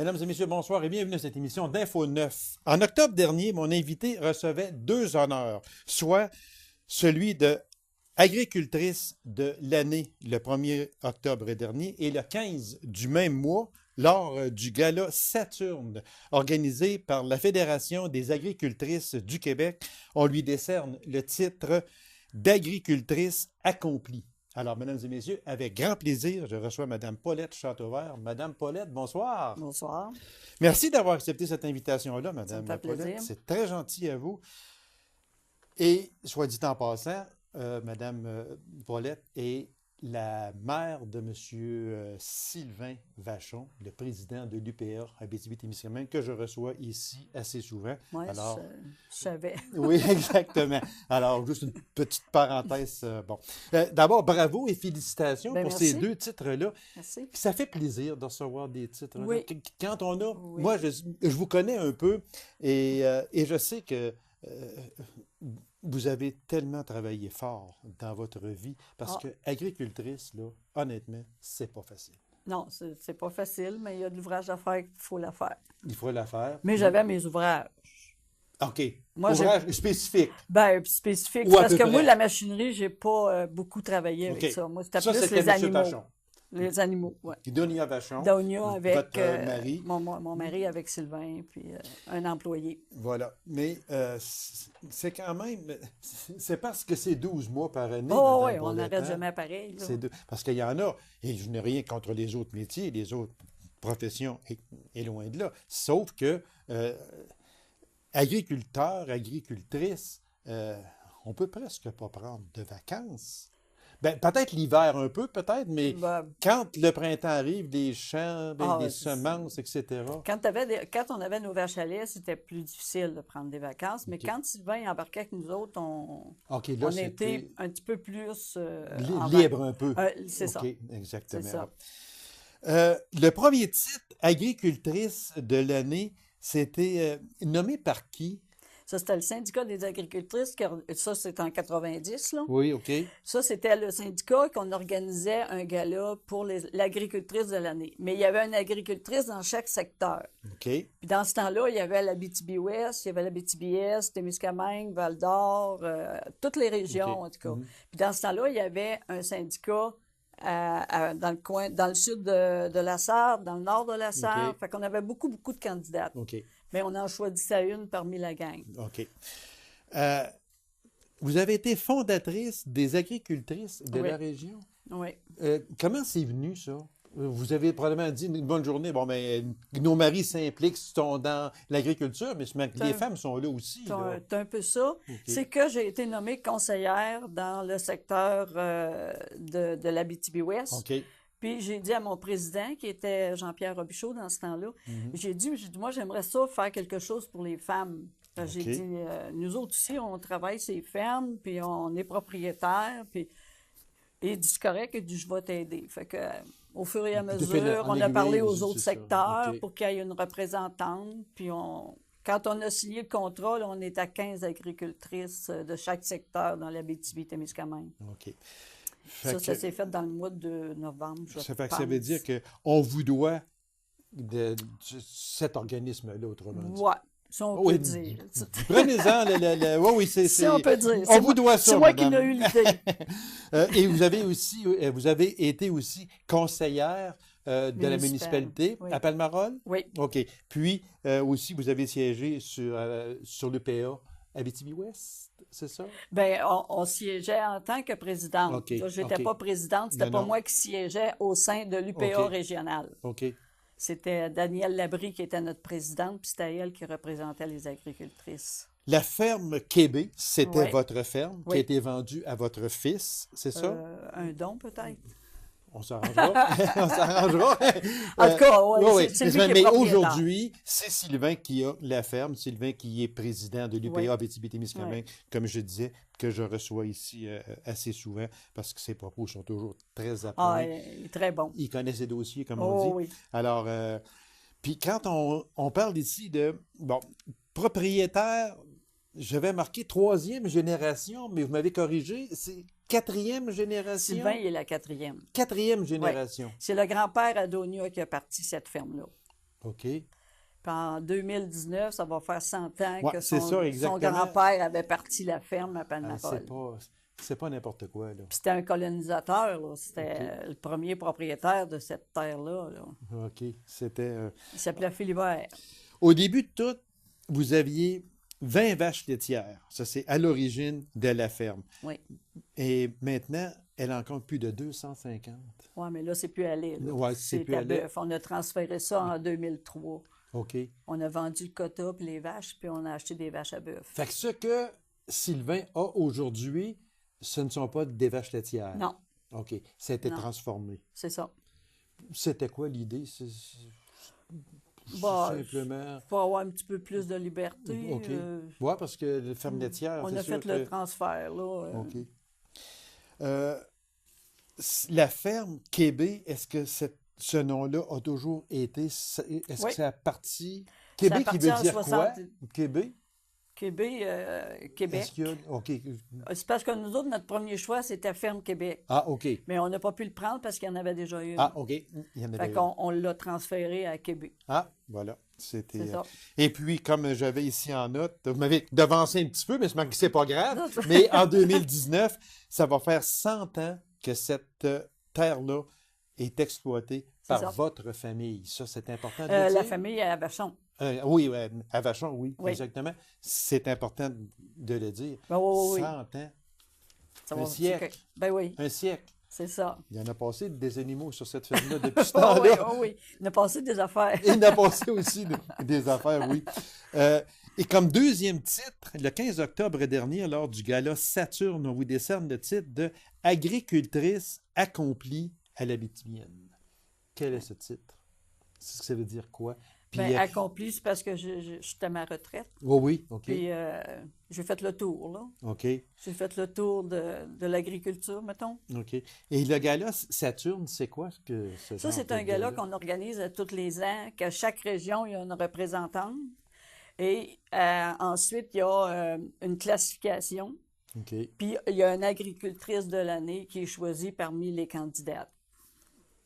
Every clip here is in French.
Mesdames et messieurs, bonsoir et bienvenue à cette émission d'Info 9. En octobre dernier, mon invité recevait 2 honneurs, soit celui de agricultrice de l'année le 1er octobre dernier et le 15 du même mois lors du gala Saturne organisé par la Fédération des agricultrices du Québec. On lui décerne le titre d'agricultrice accomplie. Alors, mesdames et messieurs, avec grand plaisir, je reçois Mme Paulette Châteauvert. Madame Paulette, bonsoir. Bonsoir. Merci d'avoir accepté cette invitation-là, Madame Ça me fait Paulette. plaisir. C'est très gentil à vous. Et, soit dit en passant, Madame Paulette est la mère de M. Sylvain Vachon, le président de l'UPA Abitibi-Témiscamingue, que je reçois ici assez souvent. Oui, Alors, je savais. oui, exactement. Alors, juste une petite parenthèse. D'abord, bravo et félicitations Ben, pour merci. ces 2 titres-là. Merci. Ça fait plaisir de recevoir des titres. Là. Oui. Quand on a... Oui. Moi, je vous connais un peu et je sais que vous avez tellement travaillé fort dans votre vie parce que agricultrice, là, honnêtement, c'est pas facile. Non, c'est pas facile, mais il y a de l'ouvrage à faire qu'il faut la faire. Il faut la faire. Mais j'avais mes ouvrages. OK. Moi, Ouvrage spécifique. Ben, spécifique. Ou à Parce peu que près. moi, la machinerie, j'ai pas beaucoup travaillé OK. avec ça. Moi, c'était Ça, plus c'était les M. animaux. Vachon. Les animaux, oui. Donia Vachon. Donia avec votre mari. mon mari avec Sylvain, puis un employé. Voilà. Mais c'est quand même... C'est parce que c'est 12 mois par année. Oh oui, Madame on Paulette, n'arrête hein? jamais pareil. Là. Parce qu'il y en a, et je n'ai rien contre les autres métiers, les autres professions, et loin de là. Sauf que agriculteur, agricultrice, on peut presque pas prendre de vacances. Ben, peut-être l'hiver un peu, peut-être, mais Ben, quand le printemps arrive, des champs, Ah, des ouais, semences, etc. quand on avait nos vaches à lait, c'était plus difficile de prendre des vacances. Mais OK. quand Sylvain embarquait avec nous autres, OK, là, on c'était était un petit peu plus libre un peu. c'est ça. OK, exactement. C'est ça. Le premier titre, agricultrice de l'année, c'était nommé par qui? Ça, c'était le syndicat des agricultrices. Ça, c'était en 90, là. Oui, OK. Ça, c'était le syndicat qu'on organisait un gala pour l'agricultrice de l'année. Mais il y avait une agricultrice dans chaque secteur. OK. Puis dans ce temps-là, il y avait l'Abitibi-Ouest, il y avait l'Abitibi-Est, Témiscamingue, Val-d'Or, toutes les régions, OK. en tout cas. Puis dans ce temps-là, il y avait un syndicat dans le coin, dans le sud de la Sarthe, dans le nord de la Sarthe. OK. Fait qu'on avait beaucoup, beaucoup de candidates. OK. Mais on en choisissait une parmi la gang. OK. Vous avez été fondatrice des agricultrices de Oui. la région. Oui. Comment c'est venu, ça? Vous avez probablement dit une bonne journée. Bon, mais nos maris s'impliquent, sont dans l'agriculture, mais les femmes sont là aussi. Là. C'est un peu ça. C'est que j'ai été nommée conseillère dans le secteur de l'Abitibi-Ouest. OK. Puis j'ai dit à mon président, qui était Jean-Pierre Robichaud dans ce temps-là, j'ai dit, moi, j'aimerais ça faire quelque chose pour les femmes. J'ai dit, nous autres aussi, on travaille ces fermes, puis on est propriétaires, puis il dit, c'est correct, il dit, je vais t'aider. Fait que, au fur et à mesure, on a parlé aux autres secteurs pour qu'il y ait une représentante, puis quand on a signé le contrat, là, on est à 15 agricultrices de chaque secteur dans l'Abitibi-Témiscamingue. OK. Ça s'est fait dans le mois de novembre, je Ça pense. veut dire qu'on vous doit de cet organisme-là, autrement dit. Ouais, si on peut dire. Prenez-en oui, c'est... Si on peut dire. On vous doit ça, c'est moi qui madame. l'ai eu l'idée. Et vous avez été aussi conseillère de la municipalité oui. à Palmarol? Oui. OK. Puis, aussi, vous avez siégé sur l'UPA Abitibi-Ouest, c'est ça? Bien, on siégeait en tant que présidente. OK, Je n'étais OK. pas présidente, c'était pas Non. moi qui siégeais au sein de l'UPA OK. régionale. OK. C'était Danielle Labrie qui était notre présidente, puis c'était elle qui représentait les agricultrices. La ferme Québec, c'était Oui. votre ferme qui Oui. a été vendue à votre fils, c'est ça? Un don, peut-être? On s'arrangera. On s'arrangera. En tout cas, oui, oui. c'est lui qui est Mais propriétaire. aujourd'hui, c'est Sylvain qui a la ferme, Sylvain qui est président de l'UPA Oui. Abitibi-Témiscamingue, comme je disais, que je reçois ici assez souvent parce que ses propos sont toujours très à point. Ah, il est très bon. Il connaît ses dossiers, comme Oh, on dit. oui. Alors, puis quand on parle ici de, propriétaire, je vais marquer 3e génération, mais vous m'avez corrigé, c'est 4e génération? Sylvain, il est la 4e. 4e génération. C'est le grand-père Adonia qui a parti cette ferme-là. OK. Puis en 2019, ça va faire 100 ans Ouais, que c'est ça, son exactement. grand-père avait parti la ferme à Ah, Palmarol. c'est pas n'importe quoi, là. Puis c'était un colonisateur, là. C'était le premier propriétaire de cette terre-là, là. OK. C'était... Il s'appelait Philibert. Au début de tout, vous aviez 20 vaches laitières. Ça, c'est à l'origine de la ferme. Oui. Et maintenant, elle en compte plus de 250. Oui, mais là, c'est plus à lait, là. Ouais, c'est plus à lait. bœuf. On a transféré ça en 2003. OK. On a vendu le quota puis les vaches, puis on a acheté des vaches à bœuf. Fait que ce que Sylvain a aujourd'hui, ce ne sont pas des vaches laitières. Non. OK. Ça a été Non. C'est transformé. ça. C'était quoi l'idée? Bah, Simplement... pour avoir un petit peu plus de liberté. OK. Oui, parce que les fermes laitières, On c'est a sûr fait le que... transfert, là. OK. La ferme Québec, est-ce que ce nom-là a toujours été... Est-ce Oui. que c'est à partie... C'est à Québec, qui partir veut en dire 60. quoi? Québec? Québec. Est-ce Québec. qu'il y a... OK. C'est parce que nous autres, notre premier choix, c'était Ferme Québec. Ah, OK. Mais on n'a pas pu le prendre parce qu'il y en avait déjà une. Ah, OK. Il y en avait Fait une. qu'on on l'a transféré à Québec. Ah, voilà. C'était... C'est ça. Et puis, comme j'avais ici en note, vous m'avez devancé un petit peu, mais c'est pas grave. Mais en 2019, ça va faire 100 ans que cette terre-là est exploitée par ça. votre famille. Ça, c'est important de le dire. La famille à Vachon. Oui, à Vachon, oui, Oui. exactement. C'est important de le dire. Ben oui. 100 ans. Ça Un va- siècle. Ben oui, Un siècle. c'est ça. Il y en a passé des animaux sur cette ferme-là depuis ce Oh, temps-là. oui, oh, oui. On a passé des affaires. Il en a passé aussi des affaires, oui. Et comme deuxième titre, le 15 octobre dernier, lors du gala Saturne, on vous décerne le titre de Agricultrice accomplie à l'Abitibienne. Quel est ce titre? Ça veut dire quoi? Puis, Ben, accompli, c'est parce que j'étais à ma retraite. oui, OK. Puis j'ai fait le tour, là. OK, J'ai fait le tour de l'agriculture, mettons. OK. Et le gala Saturne, c'est quoi ce Ça, genre c'est de un gala qu'on organise tous les ans, qu'à chaque région, il y a une représentante. Et ensuite, il y a une classification. OK. Puis, il y a une agricultrice de l'année qui est choisie parmi les candidates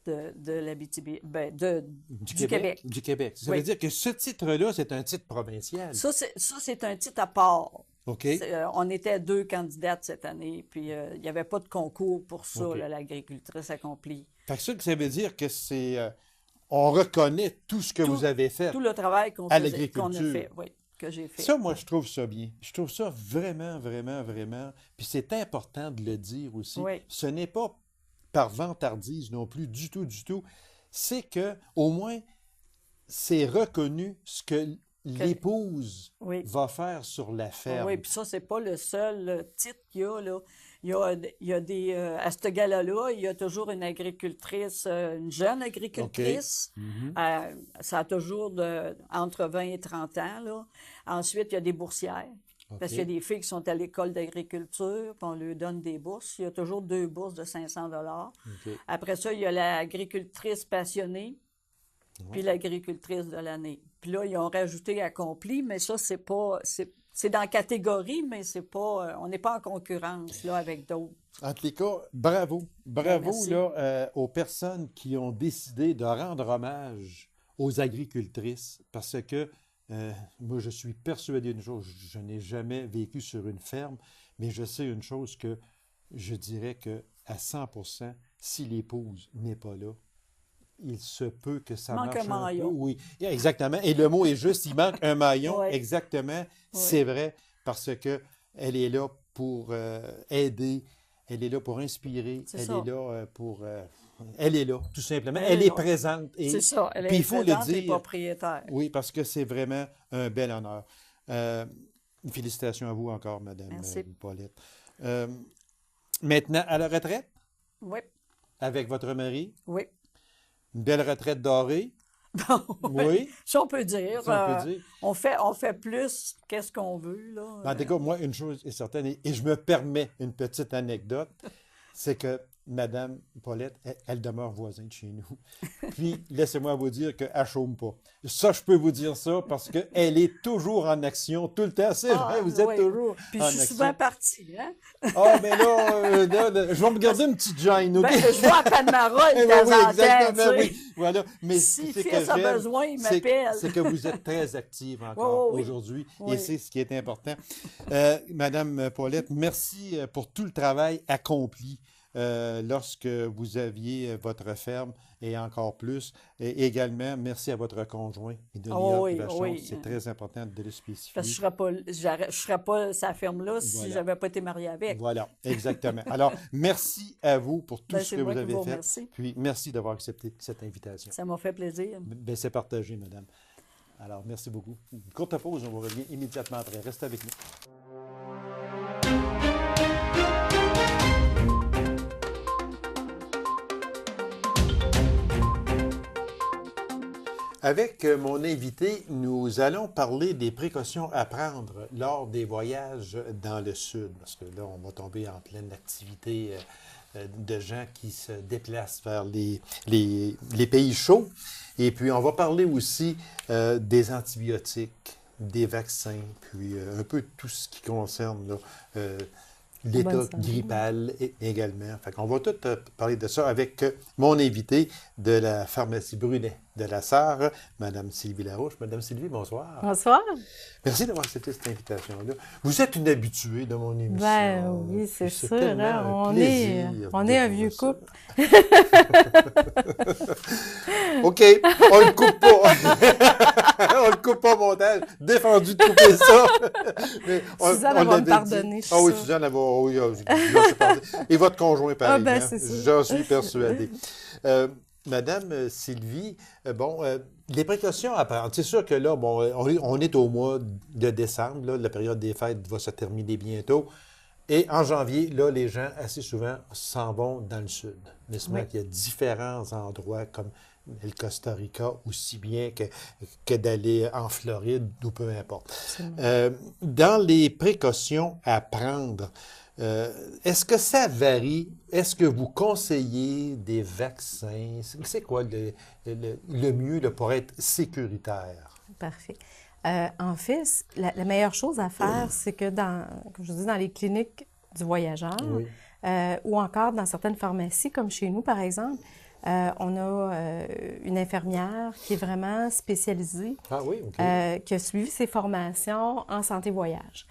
de l'Abitibi, du Québec. Du Québec. Ça Oui. veut dire que ce titre-là, c'est un titre provincial. Ça, c'est un titre à part. OK. On était 2 candidates cette année, puis il n'y avait pas de concours pour ça, OK. là, l'agricultrice accomplie. Fait que ça veut dire que c'est... on reconnaît tout ce que vous avez fait. Tout le travail qu'on À a l'agriculture. fait, oui, que j'ai fait. Ça, moi, je trouve ça bien. Je trouve ça vraiment, vraiment, vraiment. Puis c'est important de le dire aussi. Oui. Ce n'est pas par vantardise non plus, du tout, du tout. C'est que, au moins, c'est reconnu ce que l'épouse Oui. va faire sur la ferme. Oui, puis ça, c'est pas le seul titre qu'il y a, là. Il y a des... à ce gala-là, il y a toujours une agricultrice, une jeune agricultrice. Ça a toujours entre 20 et 30 ans, là. Ensuite, il y a des boursières. Parce qu'il y a des filles qui sont à l'école d'agriculture, puis on leur donne des bourses. Il y a toujours 2 bourses de 500 $. Après ça, il y a l'agricultrice passionnée, puis l'agricultrice de l'année. Puis là, ils ont rajouté accompli, mais ça, c'est pas... C'est dans la catégorie, mais c'est pas... on n'est pas en concurrence, là, avec d'autres. En tous les cas, bravo. Bravo, Merci. là, aux personnes qui ont décidé de rendre hommage aux agricultrices, parce que moi, je suis persuadé d'une chose, je n'ai jamais vécu sur une ferme, mais je sais une chose que je dirais que à 100%, si l'épouse n'est pas là, il se peut que ça Manque marche un maillon. peu. Oui, exactement. Et le mot est juste, il manque un maillon. Ouais. Exactement. C'est vrai, parce que elle est là pour aider, elle est là pour inspirer, C'est elle ça. est là pour... elle est là, tout simplement. Elle Elle est est là. présente. Et, C'est ça, elle puis est il faut le présente et dire. propriétaire. Oui, parce que c'est vraiment un bel honneur. Félicitations à vous encore, Madame Merci. Paulette. Maintenant, à la retraite, Oui, avec votre mari, oui. une belle retraite dorée. Bon, Oui, ça, on peut dire. ça, on peut dire. On fait plus qu'est-ce qu'on veut, là. En tout cas, moi, une chose est certaine, et je me permets une petite anecdote, c'est que Madame Paulette, elle demeure voisine de chez nous. Puis, laissez-moi vous dire qu'elle ne chôme pas. Ça, je peux vous dire ça parce qu'elle est toujours en action tout le temps. C'est vrai, vous êtes toujours Puis en je suis action. souvent partie, hein? Ah, mais là, je vais me garder une petite gêne, OK? Ben, je vois à Panama Eh de ben temps oui, en temps, exactement, tu sais. oui. Voilà. Mais Si c'est Fils que a j'aime, besoin, il c'est m'appelle. c'est que vous êtes très active encore Oui. aujourd'hui, Oui. et c'est ce qui est important. Madame Paulette, merci pour tout le travail accompli lorsque vous aviez votre ferme et encore plus. Et également, merci à votre conjoint, Idonia Oui, Vachon. oui. C'est très important de le spécifier. Parce que je serais pas sa ferme-là si Voilà. je n'avais pas été mariée avec. Voilà, exactement. Alors, merci à vous pour tout ce c'est que moi vous qui avez vous fait. remercie. Puis, merci d'avoir accepté cette invitation. Ça m'a fait plaisir. Ben, c'est partagé, madame. Alors, merci beaucoup. Une courte pause, on revient immédiatement après. Restez avec nous. Avec mon invité, nous allons parler des précautions à prendre lors des voyages dans le sud, parce que là, on va tomber en pleine activité de gens qui se déplacent vers les pays chauds. Et puis, on va parler aussi des antibiotiques, des vaccins, puis un peu tout ce qui concerne là, l'état grippal également. Fait qu'on va tout parler de ça avec mon invité de la pharmacie Brunet de la Sarre, Mme Sylvie Larouche. Madame Sylvie, bonsoir. Bonsoir. Merci d'avoir accepté cette invitation-là. Vous êtes une habituée de mon émission. Ben oui, c'est sûr. Hein? On est un vieux couple. OK, on le coupe pas. On le coupe pas au montage. Défendu de couper ça. Mais Suzanne va me pardonner. Ah oui, Suzanne, elle va... Oui, et votre conjoint, pareil. Ah ben, c'est ça. J'en suis persuadé. Madame Sylvie, les précautions à prendre. C'est sûr que là, bon, on est au mois de décembre, là, la période des fêtes va se terminer bientôt. Et en janvier, là, les gens, assez souvent, s'en vont dans le sud. N'est-ce pas? Il y a différents endroits comme le Costa Rica, aussi bien que d'aller en Floride ou peu importe. Dans les précautions à prendre, est-ce que ça varie? Est-ce que vous conseillez des vaccins? C'est quoi le mieux là, pour être sécuritaire? Parfait. En fait, la meilleure chose à faire, c'est que comme je dis, dans les cliniques du voyageur ou encore dans certaines pharmacies, comme chez nous, par exemple, on a une infirmière qui est vraiment spécialisée, qui a suivi ses formations en santé-voyage.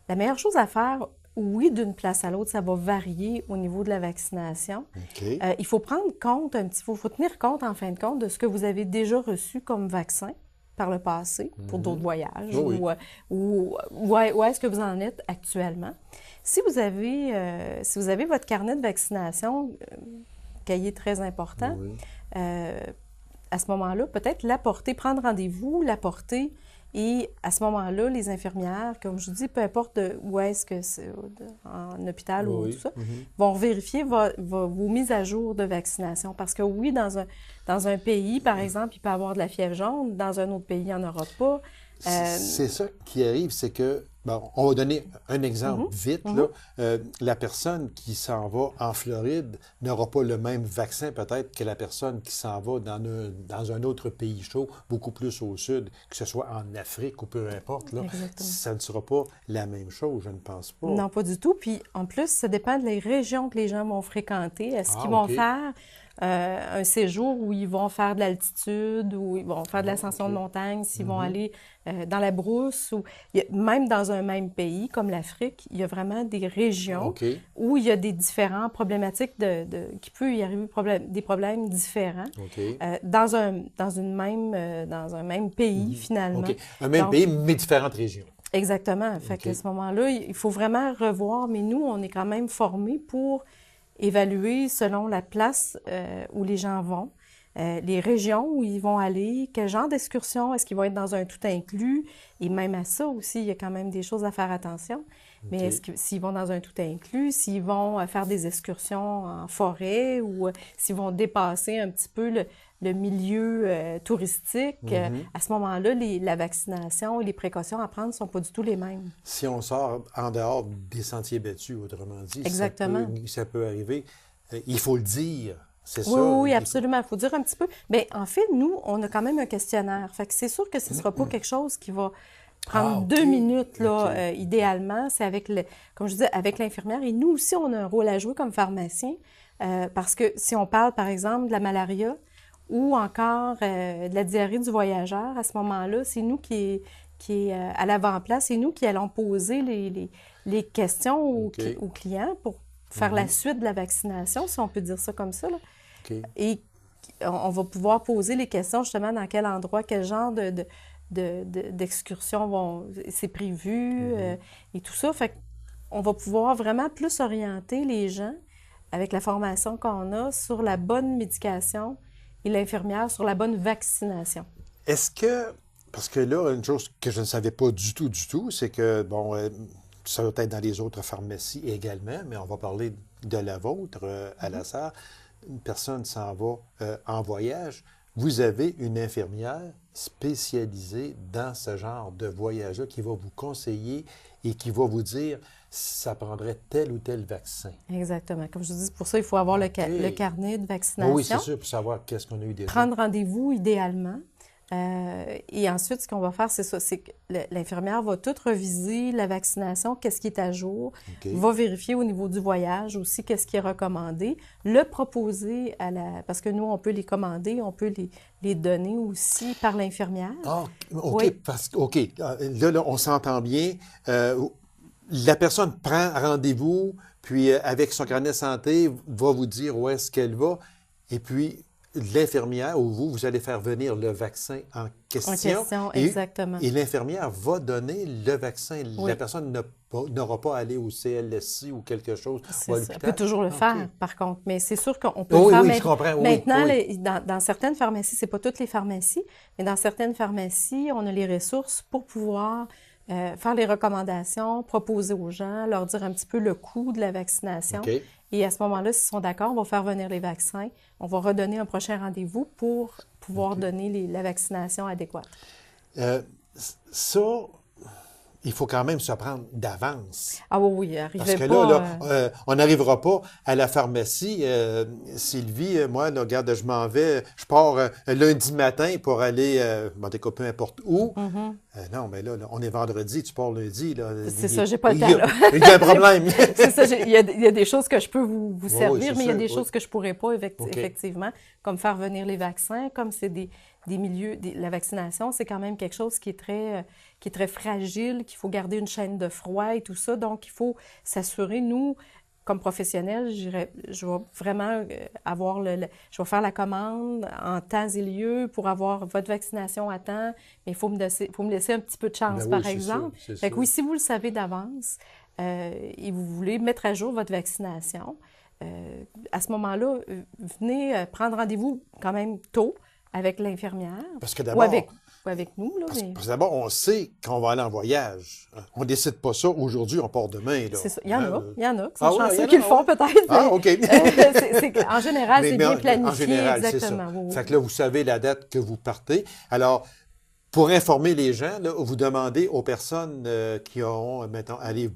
La meilleure chose à faire, oui, d'une place à l'autre, ça va varier au niveau de la vaccination. Il faut prendre compte un petit peu, il faut tenir compte, en fin de compte, de ce que vous avez déjà reçu comme vaccin par le passé pour d'autres voyages ou où est-ce que vous en êtes actuellement. Si vous avez votre carnet de vaccination, cahier très important, à ce moment-là, peut-être l'apporter, prendre rendez-vous, l'apporter. Et à ce moment-là, les infirmières, comme je vous dis, peu importe où est-ce que c'est, en hôpital ou tout ça, vont vérifier vos mises à jour de vaccination. Parce que oui, dans un pays, par exemple, il peut y avoir de la fièvre jaune, dans un autre pays, il n'y en aura pas. C'est ça qui arrive, c'est que, bon, on va donner un exemple vite, là. La personne qui s'en va en Floride n'aura pas le même vaccin peut-être que la personne qui s'en va dans un autre pays chaud, beaucoup plus au sud, que ce soit en Afrique ou peu importe, là. Ça ne sera pas la même chose, je ne pense pas. Non, pas du tout. Puis, en plus, ça dépend des régions que les gens vont fréquenter. Est-ce qu'ils vont faire un séjour où ils vont faire de l'altitude, où ils vont faire de l'ascension de montagne, s'ils vont aller dans la brousse, ou même dans un même pays comme l'Afrique, il y a vraiment des régions où il y a des différents problématiques qui peut y arriver des problèmes différents dans un même pays finalement. Un même pays, mais différentes régions. Exactement. Fait qu'à ce moment-là, il faut vraiment revoir, mais nous, on est quand même formés pour évaluer selon la place où les gens vont, les régions où ils vont aller, quel genre d'excursion, est-ce qu'ils vont être dans un tout inclus, et même à ça aussi, il y a quand même des choses à faire attention. Mais s'ils vont dans un tout inclus, s'ils vont faire des excursions en forêt ou s'ils vont dépasser un petit peu le milieu touristique, à ce moment-là, la vaccination et les précautions à prendre ne sont pas du tout les mêmes. Si on sort en dehors des sentiers battus, autrement dit, exactement. Ça peut arriver. il faut le dire. C'est Oui, ça. oui, absolument. Il faut dire un petit peu. Mais en fait, nous, on a quand même un questionnaire. Fait que c'est sûr que ce ne sera pas quelque chose qui va prendre 2 minutes, là, idéalement. C'est comme je disais, avec l'infirmière. Et nous aussi, on a un rôle à jouer comme pharmacien. Parce que si on parle, par exemple, de la malaria ou encore de la diarrhée du voyageur, à ce moment-là, c'est nous qui est à l'avant-place. C'est nous qui allons poser les questions aux clients pour faire la suite de la vaccination, si on peut dire ça comme ça, là. Et on va pouvoir poser les questions justement dans quel endroit, quel genre d'excursions c'est prévu et tout ça. Fait qu'on va pouvoir vraiment plus orienter les gens avec la formation qu'on a sur la bonne médication et l'infirmière sur la bonne vaccination. Est-ce que, parce que là, une chose que je ne savais pas du tout, c'est que, bon, ça va être dans les autres pharmacies également, mais on va parler de la vôtre à la SAR. Une personne s'en va en voyage. Vous avez une infirmière spécialisée dans ce genre de voyage-là qui va vous conseiller et qui va vous dire si ça prendrait tel ou tel vaccin. Exactement. Comme je dis, pour ça, il faut avoir le carnet de vaccination. Oui, c'est sûr, pour savoir qu'est-ce qu'on a eu déjà. Prendre rendez-vous idéalement. Et ensuite, ce qu'on va faire, c'est ça, c'est que l'infirmière va tout reviser la vaccination, qu'est-ce qui est à jour, va vérifier au niveau du voyage aussi qu'est-ce qui est recommandé, le proposer parce que nous, on peut les commander, on peut les donner aussi par l'infirmière. Ah, OK, oui. Là, on s'entend bien. La personne prend rendez-vous, puis avec son carnet de santé, va vous dire où est-ce qu'elle va, et puis l'infirmière ou vous allez faire venir le vaccin en question. En question, exactement. Et l'infirmière va donner le vaccin. Oui. La personne n'aura pas à aller au CLSC ou quelque chose. C'est ça. On peut toujours le faire, par contre. Mais c'est sûr qu'on peut le faire. Oui, je comprends. Maintenant, dans certaines pharmacies, c'est pas toutes les pharmacies, mais dans certaines pharmacies, on a les ressources pour pouvoir faire les recommandations, proposer aux gens, leur dire un petit peu le coût de la vaccination. Et à ce moment-là, s'ils sont d'accord, on va faire venir les vaccins. On va redonner un prochain rendez-vous pour pouvoir donner la vaccination adéquate. Ça, il faut quand même se prendre d'avance. Ah oui, arrivez Parce que là, on n'arrivera pas à la pharmacie. Sylvie, moi, là, regarde, je m'en vais, je pars lundi matin pour aller, peu importe où. Non, mais là, on est vendredi, tu pars lundi. C'est ça, j'ai pas le temps, là. Il y a un problème. C'est ça, il y a des choses que je peux vous servir, mais il y a des choses que je pourrais pas, effectivement, comme faire venir les vaccins, comme c'est des milieux, la vaccination, c'est quand même quelque chose qui est très fragile, qu'il faut garder une chaîne de froid et tout ça. Donc, il faut s'assurer, nous, comme professionnels, je vais vraiment je vais faire la commande en temps et lieu pour avoir votre vaccination à temps, mais il faut me laisser un petit peu de chance, par exemple. Fait que oui, si vous le savez d'avance et vous voulez mettre à jour votre vaccination, à ce moment-là, venez prendre rendez-vous quand même tôt avec l'infirmière. Parce que d'abord, ou avec nous. Là, parce que d'abord, on sait qu'on va aller en voyage. On ne décide pas ça aujourd'hui, on part demain. Là. C'est ça. Il y en a qui sont chanceux qui le font peut-être. Ah, OK. En général, c'est bien planifié. En général, exactement. C'est ça. Oui. Fait que là, vous savez la date que vous partez. Alors, pour informer les gens, là, vous demandez aux personnes qui auront, mettons, aller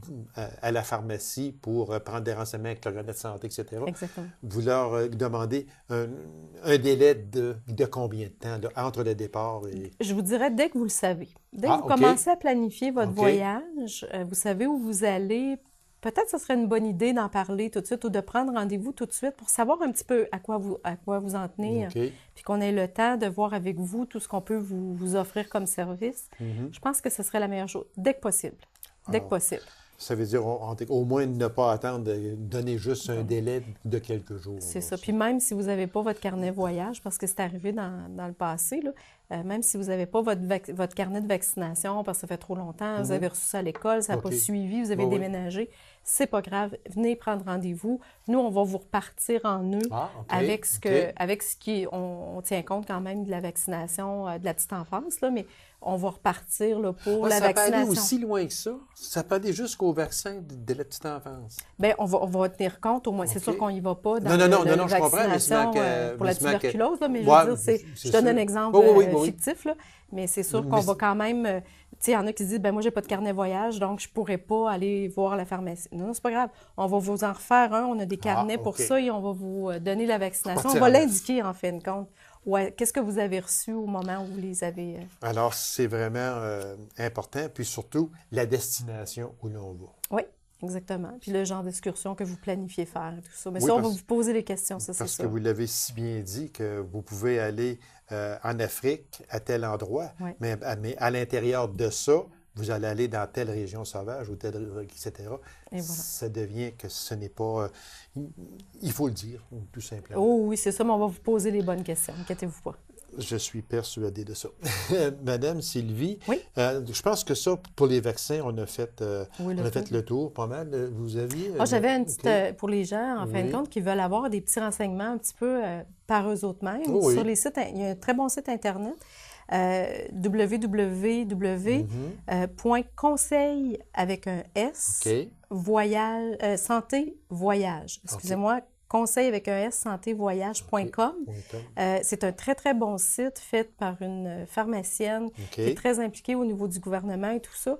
à la pharmacie pour prendre des renseignements avec le carnet de santé, etc. Exactement. Vous leur demandez un délai de combien de temps là, entre le départ et... Je vous dirais dès que vous le savez. Dès que vous commencez à planifier votre voyage, vous savez où vous allez. Peut-être que ce serait une bonne idée d'en parler tout de suite ou de prendre rendez-vous tout de suite pour savoir un petit peu à quoi vous en tenir. Puis qu'on ait le temps de voir avec vous tout ce qu'on peut vous offrir comme service. Je pense que ce serait la meilleure chose, dès que possible. Dès que possible. Ça veut dire au moins ne pas attendre de donner juste un délai de quelques jours. C'est ça. Puis même si vous n'avez pas votre carnet voyage, parce que c'est arrivé dans le passé, là, même si vous n'avez pas votre carnet de vaccination parce que ça fait trop longtemps, vous avez reçu ça à l'école, ça n'a pas suivi, vous avez déménagé, c'est pas grave. Venez prendre rendez-vous. Nous, on va vous repartir en nœud avec ce qui... On tient compte quand même de la vaccination de la petite enfance, là, mais on va repartir là, pour Ah, la ça peut vaccination. aller aussi loin que ça? Ça peut aller jusqu'au vaccin de la petite enfance? Bien, on va tenir compte, au moins. C'est OK. sûr qu'on n'y va pas dans Non, la je comprends, mais c'est vaccination pour la tuberculose, là, mais je veux dire, je te donne un exemple fictif, là, mais c'est sûr qu'on va quand même... tu sais, il y en a qui se disent, ben moi, j'ai pas de carnet voyage, donc je pourrais pas aller voir la pharmacie. Non, c'est pas grave. On va vous en refaire un, on a des carnets pour ça et on va vous donner la vaccination. On va l'indiquer, en fin de compte. Ouais, qu'est-ce que vous avez reçu au moment où vous les avez... Alors, c'est vraiment important, puis surtout, la destination où l'on va. Oui, exactement. Puis le genre d'excursion que vous planifiez faire et tout ça. Mais Oui, ça, on va vous poser les questions, ça, c'est parce ça. que vous l'avez si bien dit que vous pouvez aller en Afrique, à tel endroit, mais à l'intérieur de ça, vous allez aller dans telle région sauvage ou telle, etc. Et voilà. Ça devient que ce n'est pas... il faut le dire, tout simplement. Oh oui, c'est ça, mais on va vous poser les bonnes questions. Inquiétez-vous pas. Je suis persuadé de ça. Madame Sylvie, oui? Je pense que ça, pour les vaccins, on a fait, fait le tour pas mal. Vous aviez... J'avais une petite... pour les gens, en fin de compte, qui veulent avoir des petits renseignements un petit peu par eux autres mêmes. Sur les sites, il y a un très bon site Internet. www.conseil avec un S, voyage, santé voyage. Excusez-moi, conseil avec un S, santévoyage.com. C'est un très, très bon site fait par une pharmacienne qui est très impliquée au niveau du gouvernement et tout ça.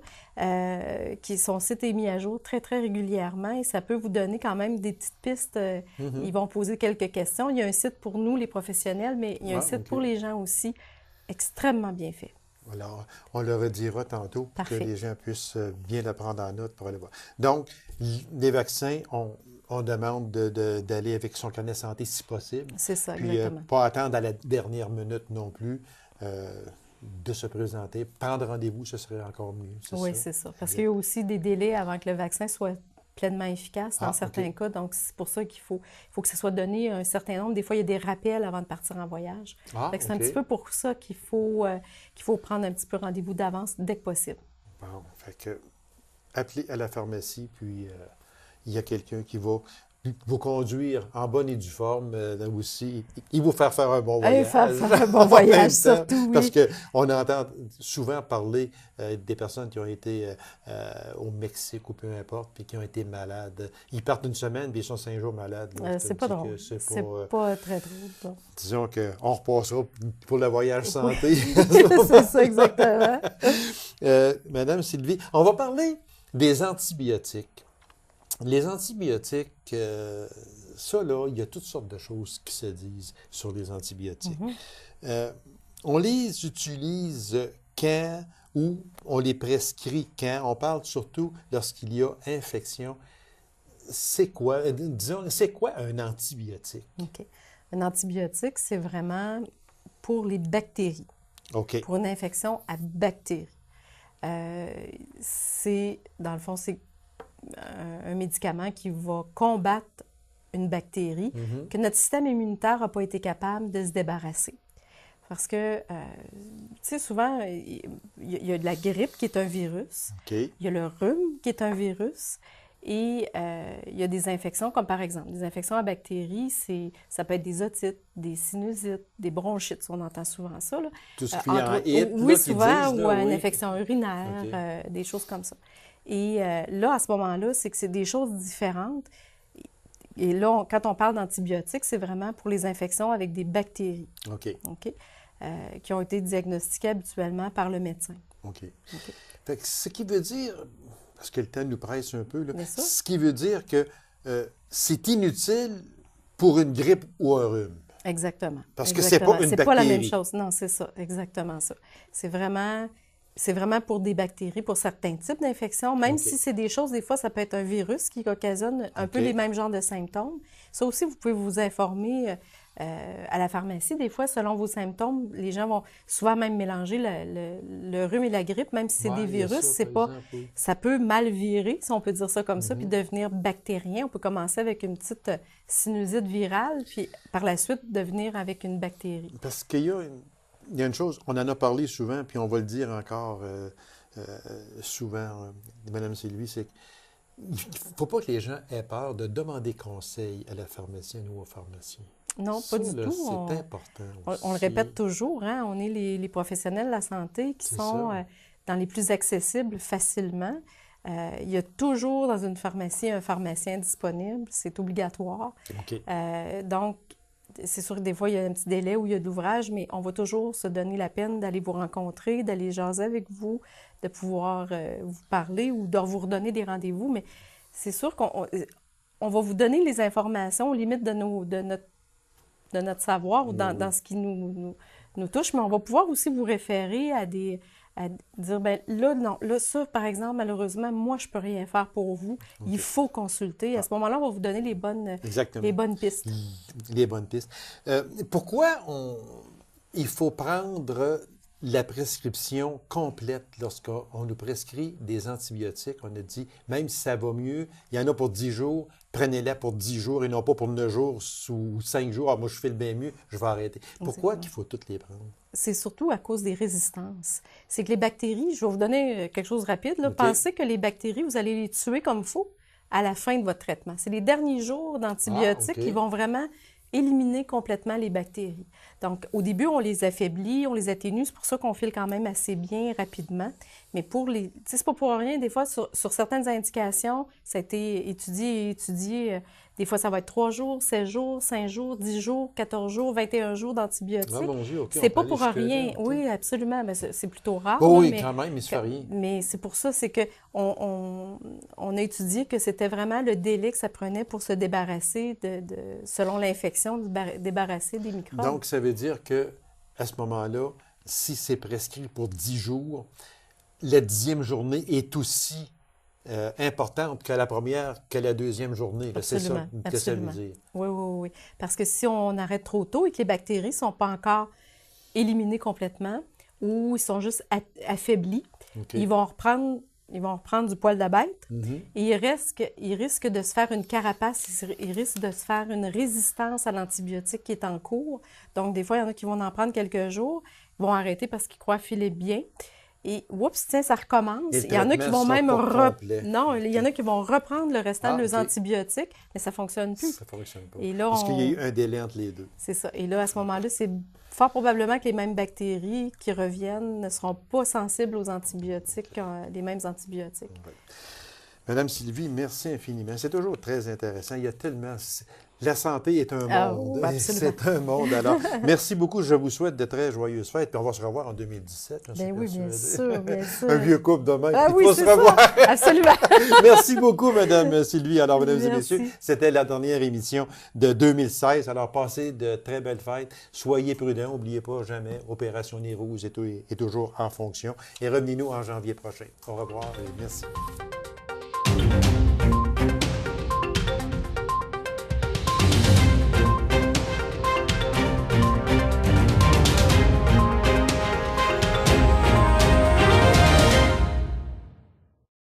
Son site est mis à jour très, très régulièrement et ça peut vous donner quand même des petites pistes. Ils vont poser quelques questions. Il y a un site pour nous, les professionnels, mais il y a un site pour les gens aussi. Extrêmement bien fait. Alors, on le redira tantôt pour que les gens puissent bien le prendre en note pour aller voir. Donc, les vaccins, on demande d'aller avec son carnet de santé si possible. C'est ça, puis, exactement. Pas attendre à la dernière minute non plus de se présenter. Prendre rendez-vous, ce serait encore mieux. Oui, c'est ça. Parce qu'il y a aussi des délais avant que le vaccin soit pleinement efficace dans certains cas. Donc, c'est pour ça qu'il faut que ça soit donné un certain nombre. Des fois, il y a des rappels avant de partir en voyage. C'est un petit peu pour ça qu'il faut prendre un petit peu rendez-vous d'avance dès que possible. Bon, fait que appelez à la pharmacie, puis il y a quelqu'un qui va vous conduire en bonne et due forme aussi. Il vous faire un bon voyage. Faire un bon voyage, surtout, oui. Parce qu'on entend souvent parler des personnes qui ont été au Mexique ou peu importe, puis qui ont été malades. Ils partent une semaine, puis ils sont 5 jours malades. C'est pas drôle. C'est pas très drôle. Disons qu'on repassera pour le voyage santé. C'est ça, exactement. Madame Sylvie, on va parler des antibiotiques. Les antibiotiques, ça, là, il y a toutes sortes de choses qui se disent sur les antibiotiques. On les utilise quand ou on les prescrit quand. On parle surtout lorsqu'il y a infection. C'est quoi un antibiotique? OK. Un antibiotique, c'est vraiment pour les bactéries. OK. Pour une infection à bactéries. Dans le fond, c'est un médicament qui va combattre une bactérie que notre système immunitaire n'a pas été capable de se débarrasser. Parce que, tu sais, souvent, il y a de la grippe qui est un virus. Il y a le rhume qui est un virus. Et il y a des infections, comme par exemple, des infections à bactéries, ça peut être des otites, des sinusites, des bronchites, on entend souvent ça. Là. Tout ce qui est en hit, oui, souvent, ou une infection urinaire, des choses comme ça. Et là, à ce moment-là, c'est que c'est des choses différentes. Et là, quand on parle d'antibiotiques, c'est vraiment pour les infections avec des bactéries. Qui ont été diagnostiquées habituellement par le médecin. Fait que ce qui veut dire, parce que le temps nous presse un peu, là, ce qui veut dire que c'est inutile pour une grippe ou un rhume. Exactement. Parce que c'est pas une bactérie. C'est pas la même chose. Non, c'est ça, exactement ça. C'est vraiment pour des bactéries, pour certains types d'infections, même si c'est des choses, des fois, ça peut être un virus qui occasionne un peu les mêmes genres de symptômes. Ça aussi, vous pouvez vous informer à la pharmacie. Des fois, selon vos symptômes, les gens vont souvent même mélanger le rhume et la grippe, même si c'est des virus, ça peut mal virer, si on peut dire ça comme ça, puis devenir bactérien. On peut commencer avec une petite sinusite virale, puis par la suite, devenir avec une bactérie. Parce qu'il y a une chose, on en a parlé souvent, puis on va le dire encore souvent, Mme Sylvie, c'est qu'il ne faut pas que les gens aient peur de demander conseil à la pharmacienne ou au pharmacien. Non, pas du tout. C'est important aussi. On le répète toujours, hein? On est les professionnels de la santé qui sont dans les plus accessibles facilement. Il y a toujours dans une pharmacie un pharmacien disponible. C'est obligatoire. OK. Donc, c'est sûr que des fois, il y a un petit délai où il y a de l'ouvrage, mais on va toujours se donner la peine d'aller vous rencontrer, d'aller jaser avec vous, de pouvoir vous parler ou de vous redonner des rendez-vous. Mais c'est sûr qu'on va vous donner les informations aux limites de notre savoir ou dans ce qui nous touche, mais on va pouvoir aussi vous référer à dire, bien là, non, là, ça, par exemple, malheureusement, moi, je ne peux rien faire pour vous. Okay. Il faut consulter. À ce moment-là, on va vous donner les bonnes pistes. Les bonnes pistes. Pourquoi il faut prendre la prescription complète lorsqu'on nous prescrit des antibiotiques? On a dit, même si ça va mieux, il y en a pour 10 jours, prenez-la pour 10 jours et non pas pour 9 jours ou 5 jours. Ah, moi, je fais le bien mieux, je vais arrêter. Pourquoi qu'il faut toutes les prendre? C'est surtout à cause des résistances. C'est que les bactéries, je vais vous donner quelque chose de rapide, là. Okay. Pensez que les bactéries, vous allez les tuer comme il faut à la fin de votre traitement. C'est les derniers jours d'antibiotiques qui vont vraiment éliminer complètement les bactéries. Donc, au début, on les affaiblit, on les atténue. C'est pour ça qu'on file quand même assez bien rapidement. Mais pour les... Tu sais, c'est pas pour rien. Des fois, sur certaines indications, ça a été étudié. Des fois, ça va être 3 jours, 7 jours, 5 jours, 10 jours, 14 jours, 21 jours d'antibiotiques. Ah, mon Dieu, OK, c'est pas pour rien. Oui, absolument. Mais c'est plutôt rare. Oh, là, oui, quand même, il se fait rien. Mais c'est pour ça, c'est qu'on a étudié que c'était vraiment le délai que ça prenait pour se débarrasser, selon l'infection, débarrasser des microbes. Donc, ça veut dire qu'à ce moment-là, si c'est prescrit pour 10 jours, la 10e journée est aussi importante que la première, que la 2e journée. C'est ça que ça veut dire. Oui. Parce que si on arrête trop tôt et que les bactéries ne sont pas encore éliminées complètement ou ils sont juste affaiblis, ils vont reprendre du poil de bête et ils risquent de se faire une carapace, ils risquent de se faire une résistance à l'antibiotique qui est en cours. Donc, des fois, il y en a qui vont en prendre quelques jours, ils vont arrêter parce qu'ils croient filer bien. Et, oups, tiens, ça recommence. Il y en a qui vont même... il y en a qui vont reprendre le restant de leurs antibiotiques, mais ça ne fonctionne plus. Ça ne fonctionne pas. Et là, parce qu'il y a eu un délai entre les deux. C'est ça. Et là, à ce moment-là, c'est fort probablement que les mêmes bactéries qui reviennent ne seront pas sensibles aux antibiotiques, les mêmes antibiotiques. Oui. Madame Sylvie, merci infiniment. C'est toujours très intéressant. Il y a tellement... La santé est un monde. C'est un monde. Alors, merci beaucoup. Je vous souhaite de très joyeuses fêtes. Puis on va se revoir en 2017. Bien oui, bien sûr. Un vieux couple demain. Oui, il faut se revoir. Absolument. Merci beaucoup, Madame Sylvie. Alors, mesdames et messieurs, c'était la dernière émission de 2016. Alors, passez de très belles fêtes. Soyez prudents. N'oubliez pas jamais, Opération Nez Rouge est toujours en fonction. Et revenez-nous en janvier prochain. Au revoir et merci.